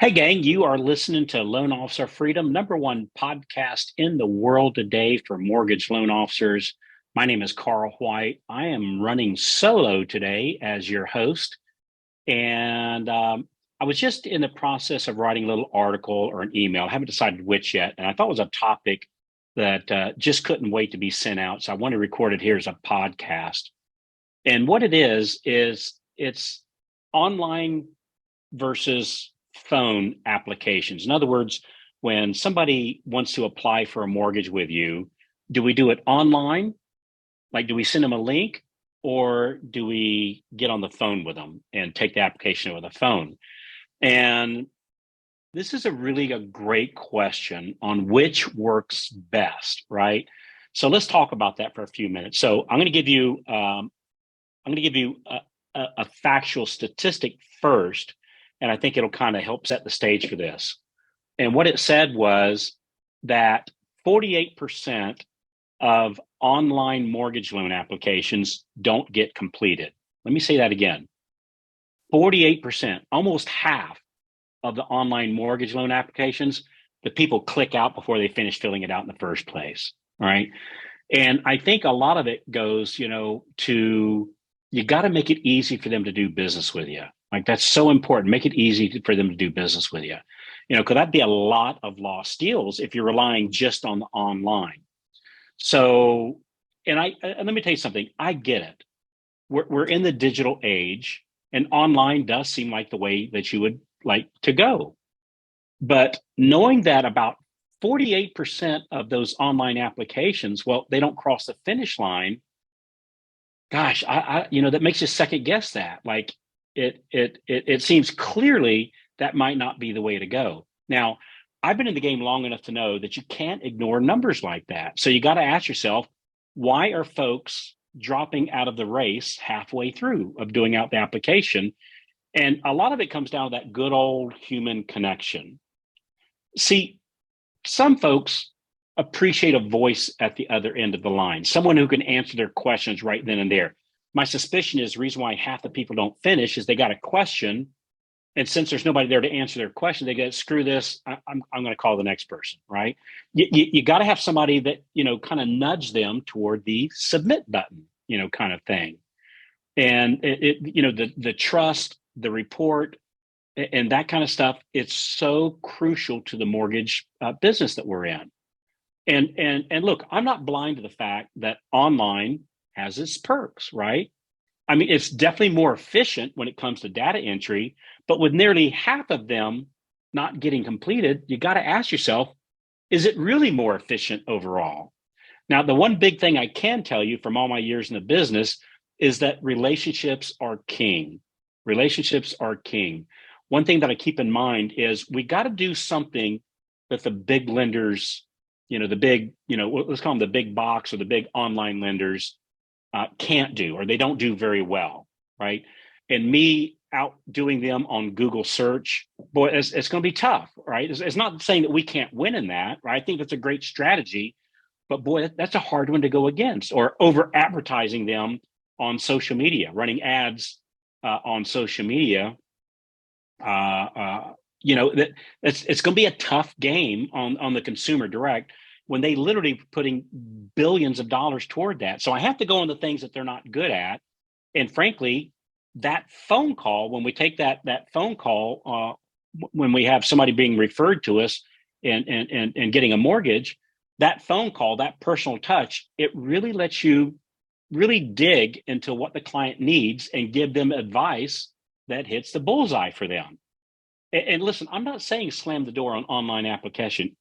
Hey, gang, you are listening to Loan Officer Freedom, number one podcast in the world today for mortgage loan officers. My name is Carl White. I am running solo today as your host. And I was just in the process of writing a little article or an email. I haven't decided which yet. And I thought it was a topic that just couldn't wait to be sent out. So I want to record it here as a podcast. And what it is it's online versus phone applications. In other words, when somebody wants to apply for a mortgage with you, do we do it online? Like, do we send them a link, or do we get on the phone with them and take the application over the phone? And this is a great question on which works best, right? So let's talk about that for a few minutes. So I'm going to give you a factual statistic first, and I think it'll kind of help set the stage for this. And what it said was that 48% of online mortgage loan applications don't get completed. Let me say that again. 48%, almost half of the online mortgage loan applications, the people click out before they finish filling it out in the first place. All right. And I think a lot of it goes, to you got to make it easy for them to do business with you. Like, that's so important. Make it easy for them to do business with you. Could that be a lot of lost deals if you're relying just on the online? So, and let me tell you something. I get it. We're in the digital age, and online does seem like the way that you would like to go. But knowing that about 48% of those online applications, well, they don't cross the finish line. Gosh, that makes you second guess that. Like, it seems clearly that might not be the way to go. Now, I've been in the game long enough to know that you can't ignore numbers like that. So you got to ask yourself, why are folks dropping out of the race halfway through of doing out the application? And a lot of it comes down to that good old human connection. See, some folks appreciate a voice at the other end of the line, someone who can answer their questions right then and there. My suspicion is the reason why half the people don't finish is they got a question, and since there's nobody there to answer their question, they go, screw this, I'm going to call the next person, right? You got to have somebody that, kind of nudge them toward the submit button, kind of thing. And the trust, the report, and that kind of stuff, it's so crucial to the mortgage business that we're in. And look, I'm not blind to the fact that online has its perks, right? I mean, it's definitely more efficient when it comes to data entry, but with nearly half of them not getting completed, you got to ask yourself, is it really more efficient overall? Now, the one big thing I can tell you from all my years in the business is that relationships are king. Relationships are king. One thing that I keep in mind is we got to do something that the big lenders, the big, let's call them the big box or the big online lenders can't do, or they don't do very well, right? And me outdoing them on Google search, boy, it's going to be tough, right? It's not saying that we can't win in that, right? I think that's a great strategy, but boy, that's a hard one to go against. Or over advertising them on social media, running ads on social media. It's going to be a tough game on the consumer direct when they literally putting billions of dollars toward that. So I have to go on the things that they're not good at. And frankly, that phone call, when we take that phone call, when we have somebody being referred to us and getting a mortgage, that phone call, that personal touch, it really lets you really dig into what the client needs and give them advice that hits the bullseye for them. And listen, I'm not saying slam the door on online applications.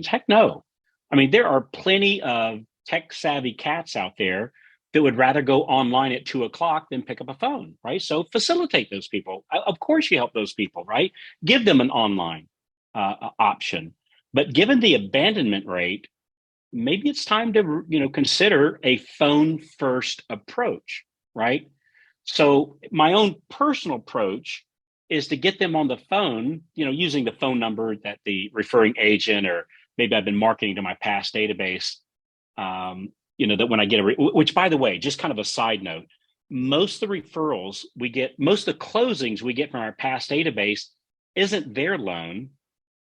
Heck no. I mean, there are plenty of tech savvy cats out there that would rather go online at 2 o'clock than pick up a phone, right? So facilitate those people. Of course, you help those people, right? Give them an online option. But given the abandonment rate, maybe it's time to consider a phone first approach, right? So my own personal approach is to get them on the phone, using the phone number that the referring agent, or maybe I've been marketing to my past database, that when I get which, by the way, just kind of a side note, most of the referrals we get, most of the closings we get from our past database isn't their loan.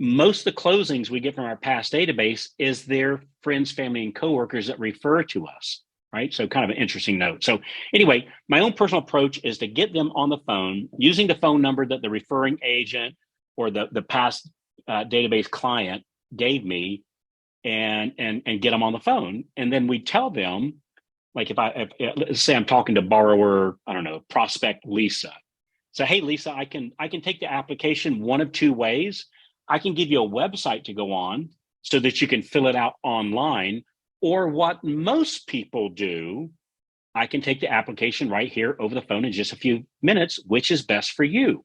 Most of the closings we get from our past database is their friends, family, and coworkers that refer to us, right? So kind of an interesting note. So anyway, my own personal approach is to get them on the phone using the phone number that the referring agent or the past database client gave me, and get them on the phone. And then we tell them, like let's say I'm talking to borrower, I don't know, prospect Lisa. So, hey, Lisa, I can take the application one of two ways. I can give you a website to go on so that you can fill it out online. Or what most people do, I can take the application right here over the phone in just a few minutes, which is best for you.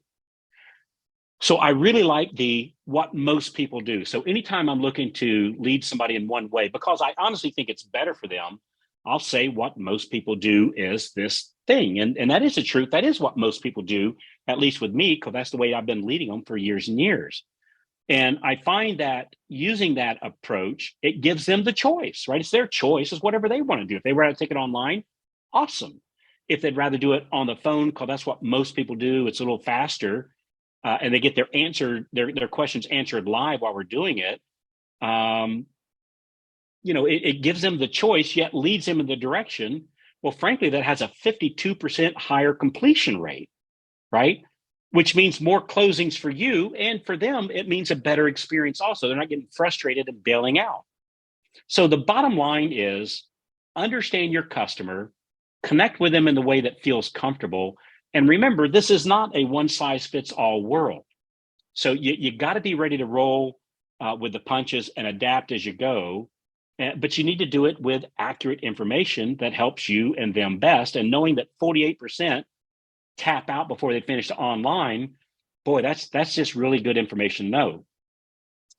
So I really like the what most people do. So anytime I'm looking to lead somebody in one way, because I honestly think it's better for them, I'll say what most people do is this thing. And that is the truth. That is what most people do, at least with me, because that's the way I've been leading them for years and years. And I find that using that approach, it gives them the choice, right? It's their choice. It's whatever they want to do. If they rather take it online, awesome. If they'd rather do it on the phone, because that's what most people do, it's a little faster, and they get their questions answered live while we're doing it. It gives them the choice, yet leads them in the direction. Well, frankly, that has a 52% higher completion rate, right? Which means more closings for you, and for them, it means a better experience also. They're not getting frustrated and bailing out. So the bottom line is understand your customer, connect with them in the way that feels comfortable. And remember, this is not a one size fits all world. So you got to be ready to roll with the punches and adapt as you go. But you need to do it with accurate information that helps you and them best. And knowing that 48% tap out before they finish online, boy, that's just really good information to know.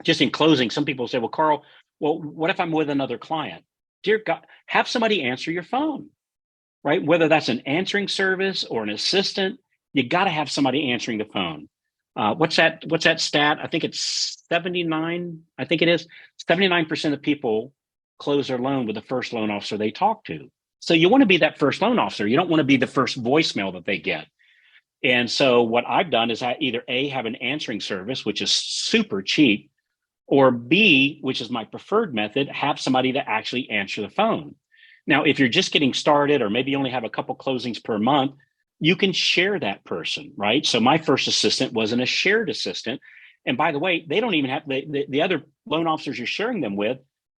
Just in closing, some people say, well, Carl, well, what if I'm with another client? Dear God, have somebody answer your phone, right? Whether that's an answering service or an assistant, you got to have somebody answering the phone. What's that stat? I think it's 79. I think it is 79% of people close their loan with the first loan officer they talk to. So you want to be that first loan officer. You don't want to be the first voicemail that they get. And so what I've done is I either A, have an answering service, which is super cheap, or B, which is my preferred method, have somebody to actually answer the phone. Now, if you're just getting started, or maybe you only have a couple closings per month, you can share that person, right? So my first assistant wasn't a shared assistant. And by the way, they don't even have, the other loan officers you're sharing them with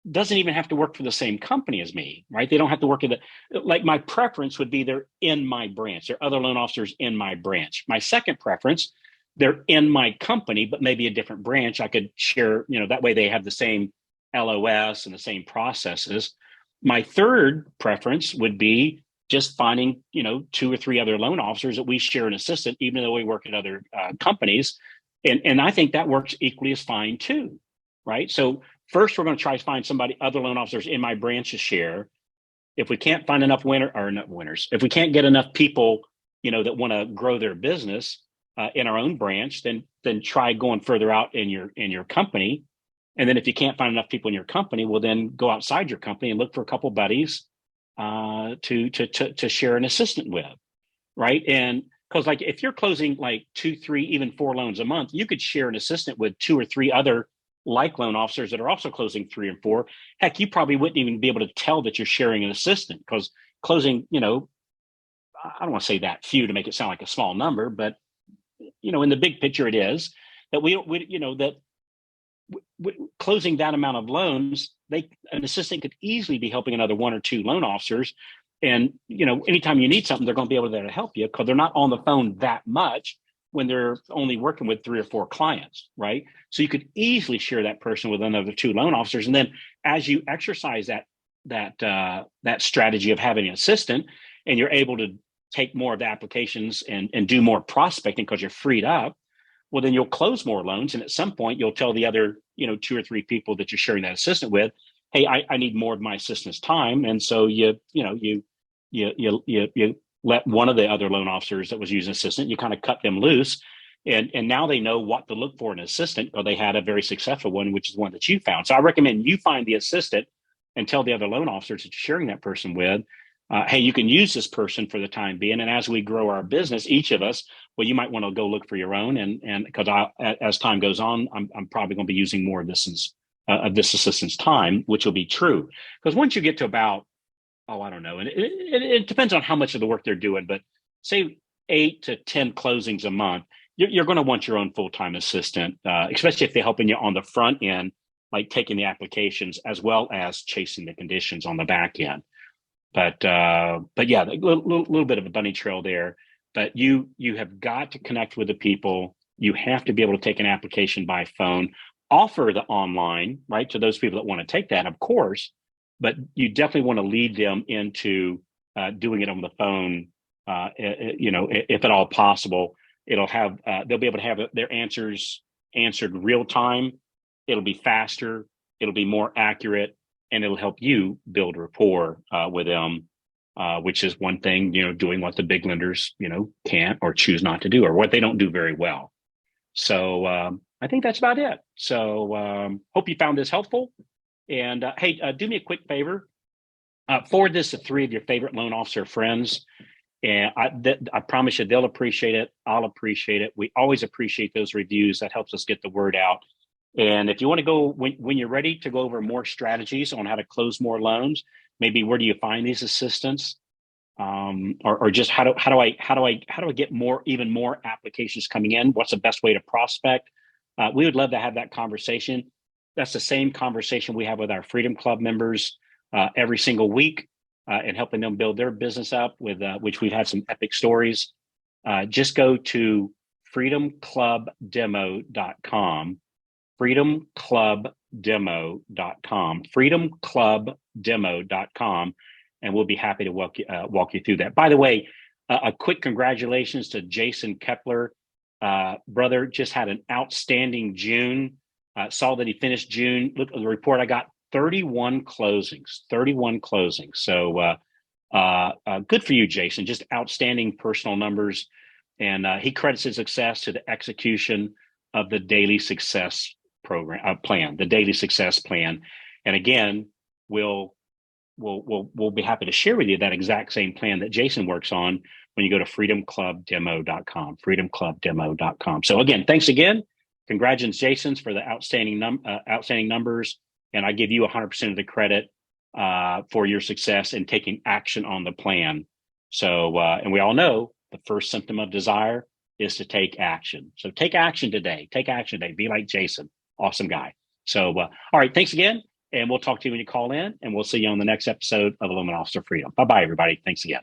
doesn't even have to work for the same company as me, right? They don't have to work in like my preference would be they're in my branch. There are other loan officers in my branch. My second preference, they're in my company, but maybe a different branch. I could share, that way they have the same LOS and the same processes. My third preference would be just finding, two or three other loan officers that we share an assistant, even though we work at other companies. And I think that works equally as fine too, right? So first, we're going to try to find other loan officers in my branch to share. If we can't find enough winners, if we can't get enough people, that want to grow their business in our own branch, then try going further out in your company. And then if you can't find enough people in your company, well, then go outside your company and look for a couple buddies to share an assistant with, right? And because like if you're closing like 2, 3, even 4 loans a month, you could share an assistant with 2 or 3 other like loan officers that are also closing 3 and 4. Heck, you probably wouldn't even be able to tell that you're sharing an assistant, because closing, I don't want to say that few to make it sound like a small number, but in the big picture, it is that closing that amount of loans, an assistant could easily be helping another 1 or 2 loan officers. And, anytime you need something, they're going to be able to help you, because they're not on the phone that much when they're only working with 3 or 4 clients, right? So you could easily share that person with another 2 loan officers. And then as you exercise that strategy of having an assistant, and you're able to take more of the applications and do more prospecting because you're freed up, well, then you'll close more loans. And at some point you'll tell the other, 2 or 3 people that you're sharing that assistant with, hey, I need more of my assistant's time. And so you let one of the other loan officers that was using assistant, you kind of cut them loose. And now they know what to look for in an assistant, because they had a very successful one, which is one that you found. So I recommend you find the assistant and tell the other loan officers that you're sharing that person with, hey, you can use this person for the time being. And as we grow our business, each of us well, you might want to go look for your own. And because as time goes on, I'm probably going to be using more of this assistant's time, which will be true. Because once you get to about, I don't know, and it depends on how much of the work they're doing, but say 8 to 10 closings a month, you're going to want your own full-time assistant, especially if they're helping you on the front end, like taking the applications as well as chasing the conditions on the back end. But yeah, a little bit of a bunny trail there. But you have got to connect with the people. You have to be able to take an application by phone, offer the online, right, to those people that want to take that, of course. But you definitely want to lead them into doing it on the phone. If at all possible, it'll have they'll be able to have their answers answered real time. It'll be faster. It'll be more accurate, and it'll help you build rapport with them, which is one thing, doing what the big lenders, can't or choose not to do, or what they don't do very well. So I think that's about it. So hope you found this helpful. And hey, do me a quick favor. Forward this to 3 of your favorite loan officer friends. And I promise you, they'll appreciate it. I'll appreciate it. We always appreciate those reviews. That helps us get the word out. And if you want to go, when you're ready to go over more strategies on how to close more loans, maybe where do you find these assistants, or just how do I get even more applications coming in? What's the best way to prospect? We would love to have that conversation. That's the same conversation we have with our Freedom Club members every single week, and helping them build their business up with which we've had some epic stories. Just go to freedomclubdemo.com. freedomclubdemo.com, freedomclubdemo.com, and we'll be happy to walk you through that. By the way, a quick congratulations to Jason Kepler. Brother just had an outstanding June. Saw that he finished June. Look at the report I got, 31 closings. So good for you, Jason. Just outstanding personal numbers. And he credits his success to the execution of the daily success plan, the daily success plan. And again, we'll be happy to share with you that exact same plan that Jason works on when you go to freedomclubdemo.com, freedomclubdemo.com. So again, thanks again. Congratulations, Jason, for the outstanding numbers. And I give you 100% of the credit for your success in taking action on the plan. So, and we all know the first symptom of desire is to take action. So take action today. Be like Jason. Awesome guy. So, all right. Thanks again. And we'll talk to you when you call in, and we'll see you on the next episode of Loan Officer Freedom. Bye-bye, everybody. Thanks again.